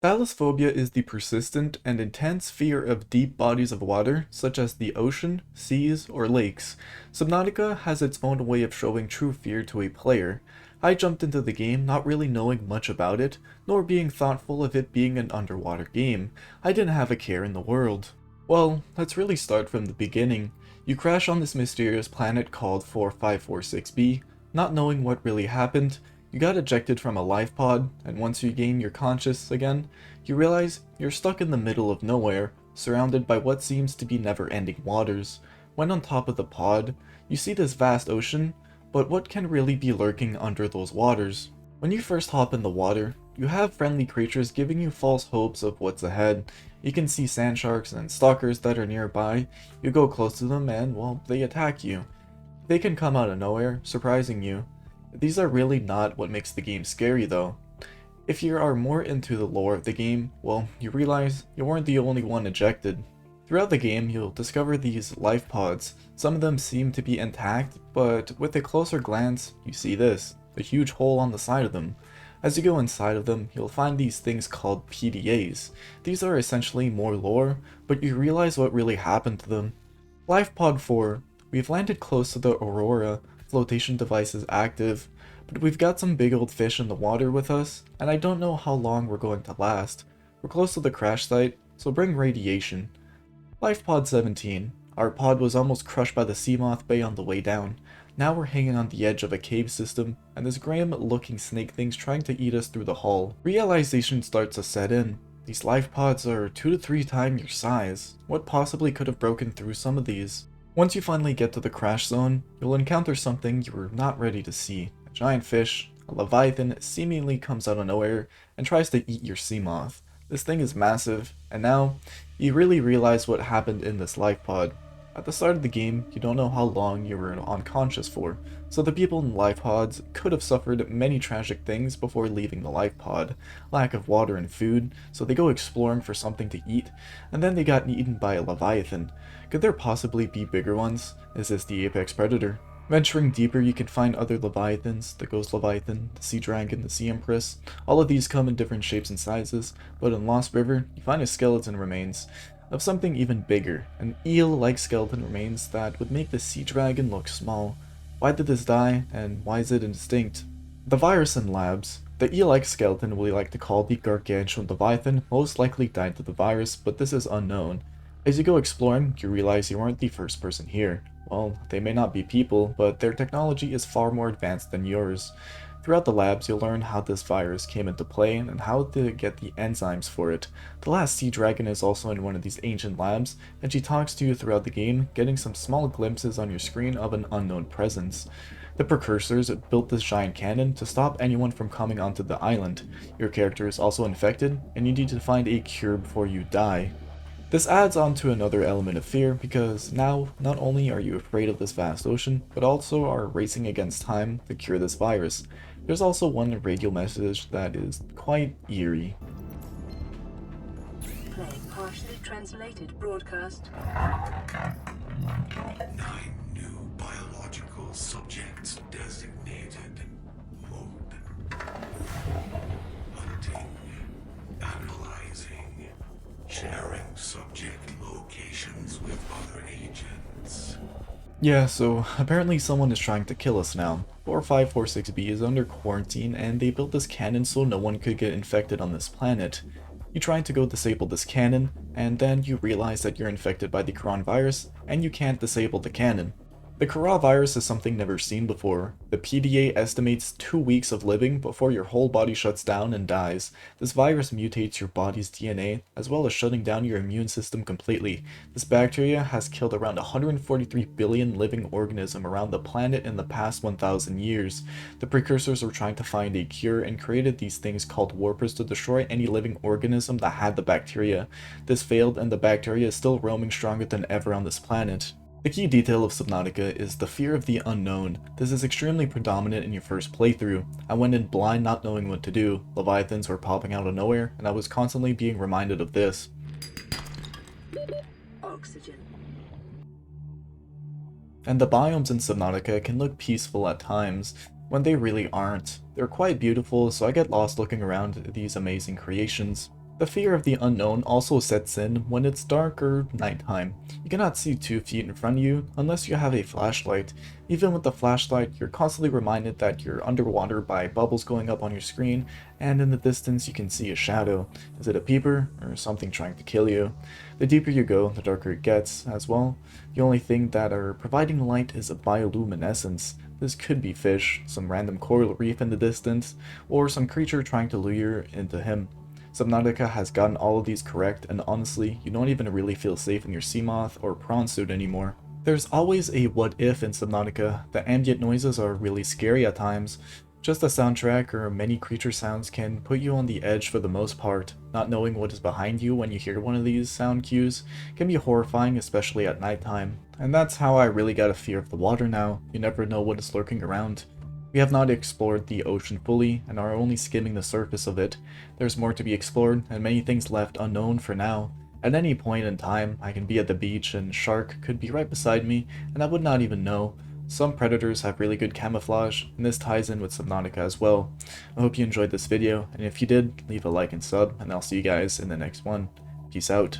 Thalassophobia is the persistent and intense fear of deep bodies of water, such as the ocean, seas, or lakes. Subnautica has its own way of showing true fear to a player. I jumped into the game not really knowing much about it, nor being thoughtful of it being an underwater game. I didn't have a care in the world. Well, let's really start from the beginning. You crash on this mysterious planet called 4546b, not knowing what really happened. You got ejected from a life pod, and once you gain your conscious again, you realize you're stuck in the middle of nowhere, surrounded by what seems to be never-ending waters. When on top of the pod, you see this vast ocean, but what can really be lurking under those waters? When you first hop in the water, you have friendly creatures giving you false hopes of what's ahead. You can see sand sharks and stalkers that are nearby. You go close to them and, well, they attack you. They can come out of nowhere, surprising you. These are really not what makes the game scary though. If you are more into the lore of the game, well, you realize you weren't the only one ejected. Throughout the game, you'll discover these life pods. Some of them seem to be intact, but with a closer glance, you see this, a huge hole on the side of them. As you go inside of them, you'll find these things called PDAs. These are essentially more lore, but you realize what really happened to them. Life Pod 4. We've landed close to the Aurora. Flotation device is active, but we've got some big old fish in the water with us, and I don't know how long we're going to last. We're close to the crash site, so bring radiation. Life Pod 17. Our pod was almost crushed by the Seamoth Bay on the way down. Now we're hanging on the edge of a cave system, and this grim looking snake thing's trying to eat us through the hull. Realization starts to set in. These life pods are 2 to 3 times your size. What possibly could have broken through some of these? Once you finally get to the crash zone, you'll encounter something you were not ready to see. A giant fish, a Leviathan, seemingly comes out of nowhere and tries to eat your sea moth. This thing is massive, and now, you really realize what happened in this life pod. At the start of the game, you don't know how long you were unconscious for, so the people in life pods could have suffered many tragic things before leaving the life pod. Lack of water and food, so they go exploring for something to eat, and then they got eaten by a Leviathan. Could there possibly be bigger ones? Is this the apex predator? Venturing deeper, you can find other Leviathans, the Ghost Leviathan, the Sea Dragon, the Sea Empress. All of these come in different shapes and sizes, but in Lost River, you find a skeleton remains of something even bigger, an eel-like skeleton remains that would make the Sea Dragon look small. Why did this die, and why is it indistinct? The virus in labs. The eel-like skeleton we like to call the Gargantuan Leviathan most likely died to the virus, but this is unknown. As you go exploring, you realize you aren't the first person here. Well, they may not be people, but their technology is far more advanced than yours. Throughout the labs, you'll learn how this virus came into play and how to get the enzymes for it. The last Sea Dragon is also in one of these ancient labs, and she talks to you throughout the game, getting some small glimpses on your screen of an unknown presence. The precursors built this giant cannon to stop anyone from coming onto the island. Your character is also infected, and you need to find a cure before you die. This adds on to another element of fear, because now not only are you afraid of this vast ocean, but also are racing against time to cure this virus. There's also one radio message that is quite eerie. Playing partially translated broadcast. 9 new biological subjects designated. Mode. Hunting. Analyzing. Sharing subject locations with other agents. Yeah, so apparently someone is trying to kill us now. 4546b is under quarantine, and they built this cannon so no one could get infected on this planet. You try to go disable this cannon, and then you realize that you're infected by the coronavirus, and you can't disable the cannon. The coronavirus is something never seen before. The PDA estimates 2 weeks of living before your whole body shuts down and dies. This virus mutates your body's DNA, as well as shutting down your immune system completely. This bacteria has killed around 143 billion living organisms around the planet in the past 1,000 years. The precursors were trying to find a cure and created these things called warpers to destroy any living organism that had the bacteria. This failed, and the bacteria is still roaming stronger than ever on this planet. The key detail of Subnautica is the fear of the unknown. This is extremely predominant in your first playthrough. I went in blind not knowing what to do. Leviathans were popping out of nowhere, and I was constantly being reminded of this. Oxygen. And the biomes in Subnautica can look peaceful at times, when they really aren't. They're quite beautiful, so I get lost looking around these amazing creations. The fear of the unknown also sets in when it's dark or nighttime. You cannot see 2 feet in front of you unless you have a flashlight. Even with the flashlight, you're constantly reminded that you're underwater by bubbles going up on your screen, and in the distance you can see a shadow. Is it a peeper, or something trying to kill you? The deeper you go, the darker it gets as well. The only thing that are providing light is a bioluminescence. This could be fish, some random coral reef in the distance, or some creature trying to lure into him. Subnautica has gotten all of these correct, and honestly, you don't even really feel safe in your sea moth or prawn suit anymore. There's always a what if in Subnautica. The ambient noises are really scary at times. Just the soundtrack or many creature sounds can put you on the edge for the most part. Not knowing what is behind you when you hear one of these sound cues can be horrifying, especially at nighttime. And that's how I really got a fear of the water now. You never know what is lurking around. We have not explored the ocean fully, and are only skimming the surface of it. There's more to be explored, and many things left unknown for now. At any point in time, I can be at the beach and a shark could be right beside me, and I would not even know. Some predators have really good camouflage, and this ties in with Subnautica as well. I hope you enjoyed this video, and if you did, leave a like and sub, and I'll see you guys in the next one. Peace out.